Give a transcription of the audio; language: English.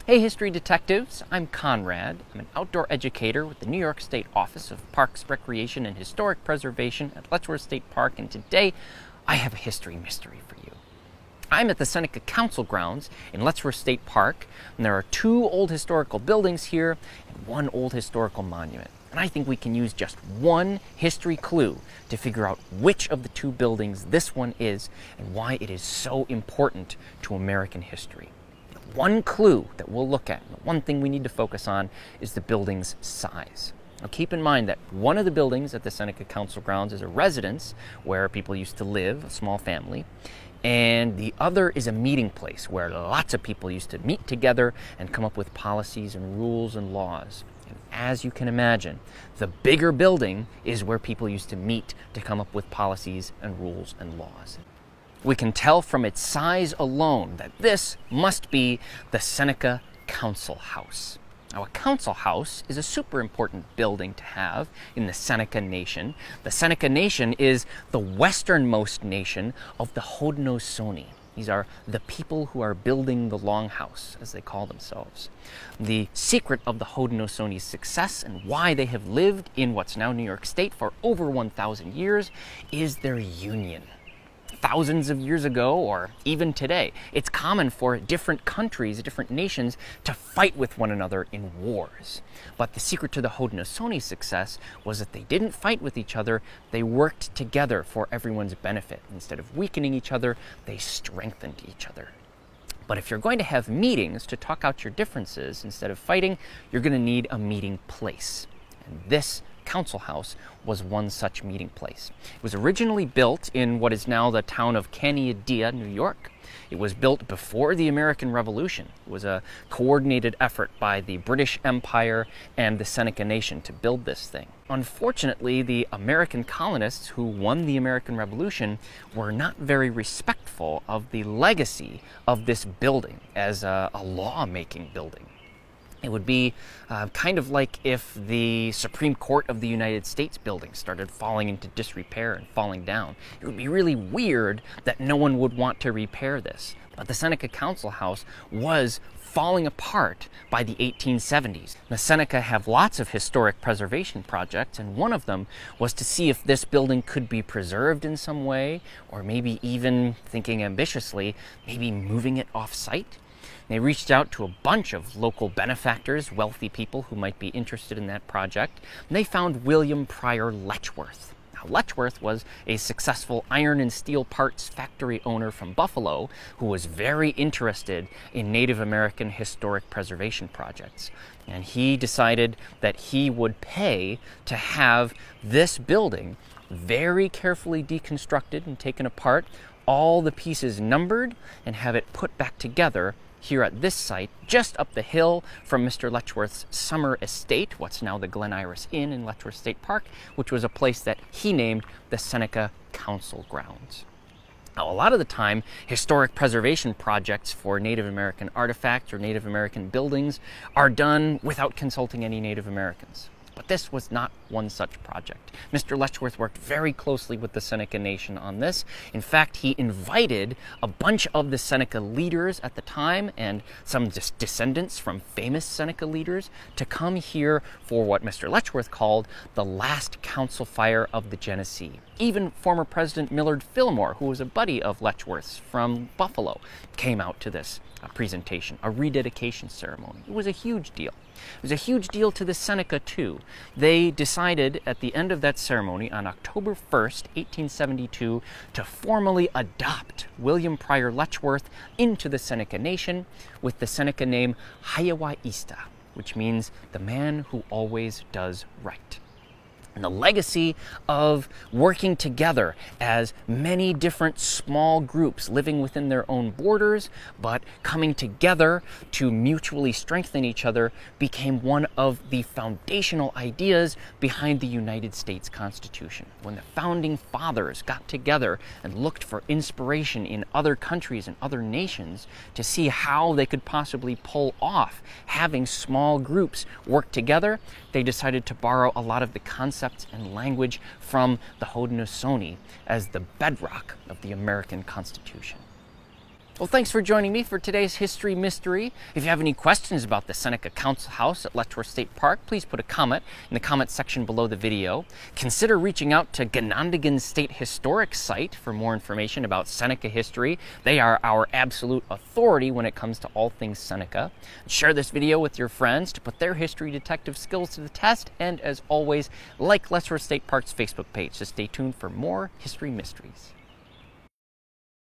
Hey history detectives, I'm Conrad. I'm an outdoor educator with the New York State Office of Parks, Recreation, and Historic Preservation at Letchworth State Park, and today I have a history mystery for you. I'm at the Seneca Council grounds in Letchworth State Park, and there are two old historical buildings here and one old historical monument. And I think we can use just one history clue to figure out which of the two buildings this one is and why it is so important to American history. One clue that we'll look at, the one thing we need to focus on, is the building's size. Now keep in mind that one of the buildings at the Seneca Council grounds is a residence where people used to live, a small family, and the other is a meeting place where lots of people used to meet together and come up with policies and rules and laws. And as you can imagine, the bigger building is where people used to meet to come up with policies and rules and laws. We can tell from its size alone that this must be the Seneca Council House. Now, a council house is a super important building to have in the Seneca Nation. The Seneca Nation is the westernmost nation of the Haudenosaunee. These are the people who are building the Longhouse, as they call themselves. The secret of the Haudenosaunee success and why they have lived in what's now New York State for over 1,000 years is their union. Thousands of years ago, or even today, it's common for different countries, different nations, to fight with one another in wars. But the secret to the Haudenosaunee success was that they didn't fight with each other, they worked together for everyone's benefit. Instead of weakening each other, they strengthened each other. But if you're going to have meetings to talk out your differences instead of fighting, you're going to need a meeting place. And this council house was one such meeting place. It was originally built in what is now the town of Canandaigua, New York. It was built before the American Revolution. It was a coordinated effort by the British Empire and the Seneca Nation to build this thing. Unfortunately, the American colonists who won the American Revolution were not very respectful of the legacy of this building as a law-making building. It would be kind of like if the Supreme Court of the United States building started falling into disrepair and falling down. It would be really weird that no one would want to repair this. But the Seneca Council House was falling apart by the 1870s. The Seneca have lots of historic preservation projects, and one of them was to see if this building could be preserved in some way, or maybe even, thinking ambitiously, maybe moving it off-site. They reached out to a bunch of local benefactors, wealthy people who might be interested in that project, and they found William Pryor Letchworth. Now, Letchworth was a successful iron and steel parts factory owner from Buffalo who was very interested in Native American historic preservation projects. And he decided that he would pay to have this building very carefully deconstructed and taken apart, all the pieces numbered, and have it put back together here at this site, just up the hill from Mr. Letchworth's summer estate, what's now the Glen Iris Inn in Letchworth State Park, which was a place that he named the Seneca Council Grounds. Now, a lot of the time, historic preservation projects for Native American artifacts or Native American buildings are done without consulting any Native Americans. But this was not one such project. Mr. Letchworth worked very closely with the Seneca Nation on this. In fact, he invited a bunch of the Seneca leaders at the time and some descendants from famous Seneca leaders to come here for what Mr. Letchworth called the last council fire of the Genesee. Even former President Millard Fillmore, who was a buddy of Letchworth's from Buffalo, came out to this presentation, a rededication ceremony. It was a huge deal. It was a huge deal to the Seneca, too. They decided at the end of that ceremony on October 1st, 1872, to formally adopt William Pryor Letchworth into the Seneca Nation with the Seneca name Hayawaista, which means the man who always does right. And the legacy of working together as many different small groups living within their own borders, but coming together to mutually strengthen each other, became one of the foundational ideas behind the United States Constitution. When the founding fathers got together and looked for inspiration in other countries and other nations to see how they could possibly pull off having small groups work together, they decided to borrow a lot of the concepts and language from the Haudenosaunee as the bedrock of the American Constitution. Well, thanks for joining me for today's History Mystery. If you have any questions about the Seneca Council House at Letchworth State Park, please put a comment in the comment section below the video. Consider reaching out to Ganondigan State Historic Site for more information about Seneca history. They are our absolute authority when it comes to all things Seneca. Share this video with your friends to put their history detective skills to the test. And as always, like Letchworth State Park's Facebook page to stay tuned for more history mysteries.